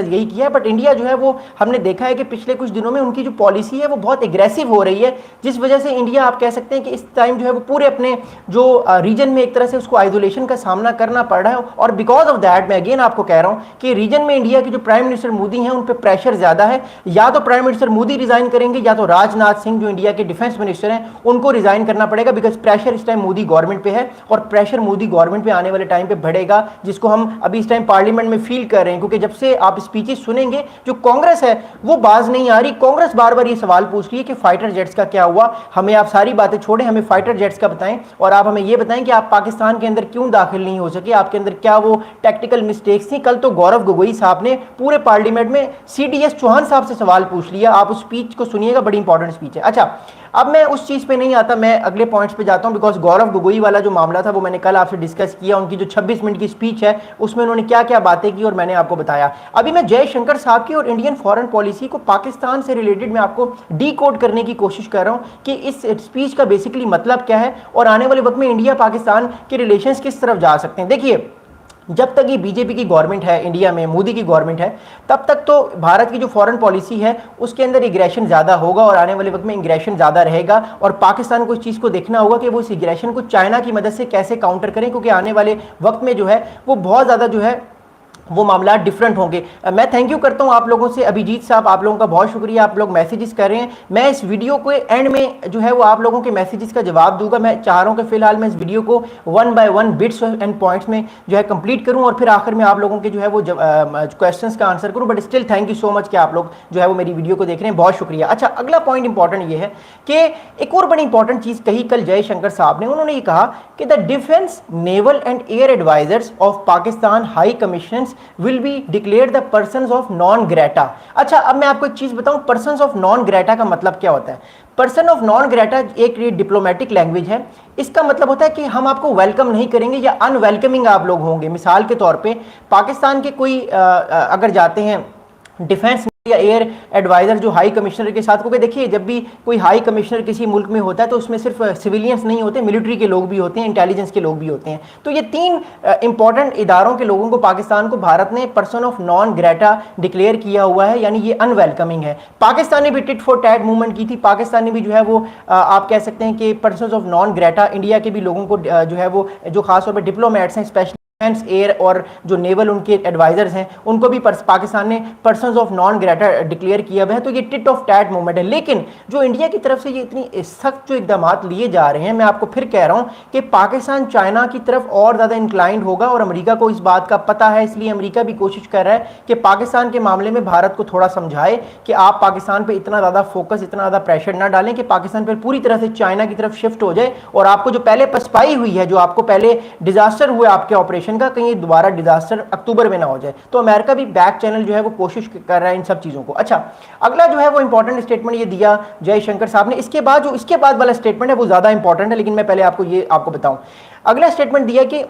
यही किया है, बट इंडिया जो है वो हमने देखा है कि पिछले कुछ दिनों में उनकी जो पॉलिसी है वो बहुत एग्रेसिव हो रही है, जिस वजह से इंडिया आप कह सकते हैं कि इस टाइम जो है वो पूरे अपने जो रीजन में एक तरह से उसको आइसोलेशन का सामना करना पड़ रहा है। और बिकॉज ऑफ दैट मैं अगेन आपको कह रहा हूं कि रीजन में इंडिया के जो प्राइम मिनिस्टर मोदी हैं उन पर प्रेशर ज्यादा है। या तो प्राइम मिनिस्टर मोदी रिजाइन करेंगे या तो राजनाथ सिंह जो इंडिया के डिफेंस मिनिस्टर हैं उनको रिजाइन करना पड़ेगा, बिकॉज प्रेशर इस टाइम मोदी गवर्नमेंट पे है और प्रेशर मोदी गवर्नमेंट पे आने वाले टाइम पे बढ़ेगा, जिसको हम अभी इस टाइम पार्लियामेंट में फील कर रहे हैं। क्योंकि जब से आप स्पीचेस सुनेंगे जो कांग्रेस है वो बाज नहीं आ रही। कांग्रेस बार बार ये सवाल पूछ रही है कि फाइटर जेट्स का क्या हुआ, हमें आप सारी बातें छोड़ें, हमें फाइटर जेट्स का बताएं और आप हमें ये बताएं कि आप पाकिस्तान के अंदर क्यों दाखिल नहीं हो सके, आपके अंदर क्या वो टेक्निकल मिस्टेक्स थी। कल तो गौरव गोगोई साहब ने पूरे पार्लियामेंट में सीडीएस चौहान साहब से सवाल पूछ लिया। आप उस स्पीच को सुनिएगा, बड़ी इंपॉर्टेंट स्पीच है। अच्छा, अब मैं उस चीज पे नहीं आता, मैं अगले पॉइंट्स पे जाता हूं, बिकॉज गौरव गोगोई वाला जो मामला था वो मैंने कल आपसे डिस्कस किया। उनकी जो 26 मिनट की स्पीच है उसमें उन्होंने क्या क्या बातें की और मैंने आपको बताया। अभी मैं जयशंकर साहब की और इंडियन फॉरेन पॉलिसी को पाकिस्तान से रिलेटेड मैं आपको डीकोड करने की कोशिश कर रहा हूं कि इस स्पीच का बेसिकली मतलब क्या है और आने वाले वक्त में इंडिया पाकिस्तान के रिलेशंस किस तरफ जा सकते हैं। देखिए, जब तक ये बीजेपी की गवर्नमेंट है इंडिया में, मोदी की गवर्नमेंट है, तब तक तो भारत की जो फॉरेन पॉलिसी है उसके अंदर इग्रेशन ज़्यादा होगा और आने वाले वक्त में इग्रेशन ज़्यादा रहेगा। और पाकिस्तान को इस चीज़ को देखना होगा कि वो इस इग्रेशन को चाइना की मदद से कैसे काउंटर करें, क्योंकि आने वाले वक्त में जो है वो बहुत ज़्यादा जो है वो मामला डिफरेंट होंगे। मैं थैंक यू करता हूं आप लोगों से। अभिजीत साहब, आप लोगों का बहुत शुक्रिया, आप लोग मैसेजेस कर रहे हैं। मैं इस वीडियो को एंड में जो है वो आप लोगों के मैसेजेस का जवाब दूंगा। मैं चाह रहा हूं कि फिलहाल मैं इस वीडियो को 1 बाय 1 बिट्स एंड पॉइंट्स में जो है कंप्लीट करूं और फिर आखिर में आप लोगों के जो है वो क्वेश्चंस का आंसर करूं। But still thank you so much कि आप लोग जो है वो मेरी वीडियो को देख रहे हैं, बहुत शुक्रिया। अच्छा, अगला पॉइंट इंपॉर्टेंट ये है कि एक और बड़ी इंपॉर्टेंट चीज़ कही कल जयशंकर साहब ने। उन्होंने ये कहा कि the defence, naval and air advisers of Pakistan high commission will be declare the persons of non grata. अच्छा, अब मैं आपको एक चीज बताऊं, पर्सन्स ऑफ नॉन ग्रेटा का मतलब क्या होता है। पर्सन ऑफ नॉन ग्रेटा एक डिप्लोमेटिक लैंग्वेज है। इसका मतलब होता है कि हम आपको वेलकम नहीं करेंगे या अनवेलकमिंग आप लोग होंगे। मिसाल के तौर पे पाकिस्तान के कोई अगर जाते हैं डिफेंस या एयर एडवाइजर जो हाई कमिश्नर के साथ, क्योंकि देखिए जब भी कोई हाई कमिश्नर किसी मुल्क में होता है तो उसमें सिर्फ सिविलियंस नहीं होते, मिलिट्री के लोग भी होते हैं, इंटेलिजेंस के लोग भी होते हैं। तो ये तीन इंपॉर्टेंट इदारों के लोगों को पाकिस्तान को भारत ने person of non Greta declare किया हुआ है, यानी ये अनवेलकमिंग है। पाकिस्तान ने भी टिट फॉर टैट मूवमेंट की थी। पाकिस्तान ने भी जो है वो आप कह सकते हैं कि person of non Greta India के भी लोगों को जो है वो जो खासतौर पर डिप्लोमेट्स हैं, स्पेशली एयर और जो नेवल उनके एडवाइजर्स हैं, उनको भी पाकिस्तान ने persons of non Greta declare किया हुआ है। तो ये टिट ऑफ टैट मूवमेंट है। लेकिन जो इंडिया की तरफ से ये इतनी सख्त जो इकदाम लिए जा रहे हैं, मैं आपको फिर कह रहा हूं कि पाकिस्तान चाइना की तरफ और ज़्यादा इंक्लाइंड होगा और अमेरिका को इस बात का पता है। इसलिए अमेरिका भी कोशिश कर रहा है कि पाकिस्तान के मामले में भारत को थोड़ा समझाए कि आप पाकिस्तान पर इतना ज़्यादा फोकस, इतना ज़्यादा प्रेशर ना डालें कि पाकिस्तान पर पूरी तरह से चाइना की तरफ शिफ्ट हो जाए और आपको जो पहले पसपाई हुई है, जो आपको पहले डिजास्टर हुए आपके ऑपरेशन का, कहीं दोबारा डिजास्टर अक्टूबर में ना हो जाए। तो अमेरिका भी बैक चैनल जो है वो कोशिश कर रहा है इन सब चीजों को। अच्छा, अगला जो है वो इंपॉर्टेंट स्टेटमेंट ये दिया जयशंकर साहब ने। इसके बाद जो इसके बाद वाला स्टेटमेंट है वो ज्यादा इंपॉर्टेंट है, लेकिन मैं पहले आपको बताऊं। अगला स्टेटमेंट दिया कि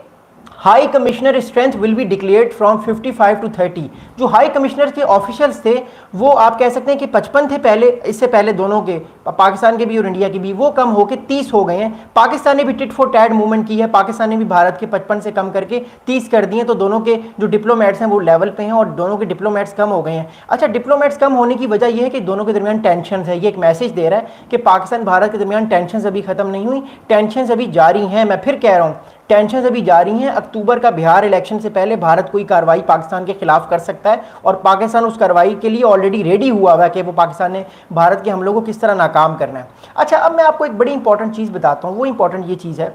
high commissioner strength will be declared from 55 to 30। जो हाई कमिश्नर के ऑफिशियल्स थे वो आप कह सकते हैं कि 55 थे पहले, इससे पहले दोनों के, पाकिस्तान के भी और इंडिया के भी, वो कम होकर 30 हो गए हैं। पाकिस्तान ने भी टिट फॉर टैट मूवमेंट की है। पाकिस्तान ने भी भारत के 55 से कम करके 30 कर दिए। तो दोनों के जो डिप्लोमेट्स हैं वो लेवल पे हैं और दोनों के डिप्लोमेट्स कम हो गए हैं। अच्छा, डिप्लोमेट्स कम होने की वजह यह है कि दोनों के दरमियान टेंशन है। ये एक मैसेज दे रहा है कि पाकिस्तान भारत के दरमियान टेंशन अभी खत्म नहीं हुई, टेंशन अभी जारी हैं। मैं फिर कह रहा हूँ, टेंशन अभी जारी हैं। अक्टूबर का बिहार इलेक्शन से पहले भारत कोई कार्रवाई पाकिस्तान के खिलाफ कर सकता है और पाकिस्तान उस कार्रवाई के लिए ऑलरेडी रेडी हुआ है कि वो पाकिस्तान ने भारत के हमलों को किस तरह नाकाम करना है। अच्छा, अब मैं आपको एक बड़ी इंपॉर्टेंट चीज़ बताता हूँ। वो इंपॉर्टेंट ये चीज़ है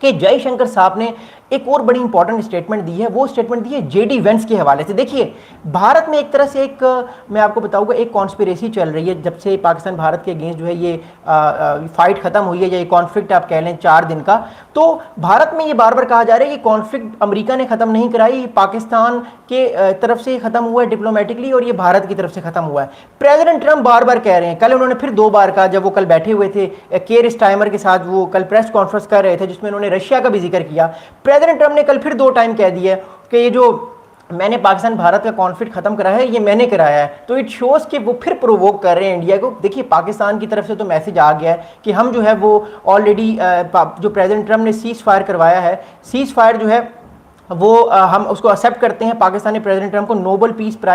कि जयशंकर साहब ने एक और बड़ी इंपॉर्टेंट स्टेटमेंट दी है। वो स्टेटमेंट दी है जेडी वेंस के हवाले से। देखिए, भारत में एक तरह से एक मैं आपको बताऊंगा एक कॉन्स्पिरेसी चल रही है जब से पाकिस्तान भारत के अगेंस्ट जो है ये फाइट खत्म हुई है, या ये कॉन्फ्लिक्ट आप कह लें 4 दिन का। तो भारत में ये बार बार कहा जा रहा है कि कॉन्फ्लिक्ट अमेरिका ने खत्म नहीं कराई, पाकिस्तान के तरफ से खत्म हुआ है डिप्लोमेटिकली और ये भारत की तरफ से खत्म हुआ है। प्रेसिडेंट ट्रंप बार बार कह रहे हैं। कल उन्होंने फिर 2 बार कहा, जब वो कल बैठे हुए थे केयर स्टाइमर के साथ, वो कल प्रेस कॉन्फ्रेंस कर रहे थे जिसमें उन्होंने रशिया का भी जिक्र किया। प्रेसिडेंट ट्रंप ने कल फिर 2 टाइम कह दिया कि ये जो मैंने पाकिस्तान भारत का कॉन्फ्लिक्ट खत्म कराया है, ये मैंने कराया है। तो इट शोज कि वो फिर प्रोवोक कर रहे हैं इंडिया को। देखिए, पाकिस्तान की तरफ से तो मैसेज आ गया है कि हम जो है वो ऑलरेडी जो प्रेसिडेंट ट्रंप ने सीज फायर करवाया है, सीज फायर जो है वो हम उसको एक्सेप्ट करते हैं। पाकिस्तानी प्रेसिडेंट ट्रंप को नोबेल पीस प्राइज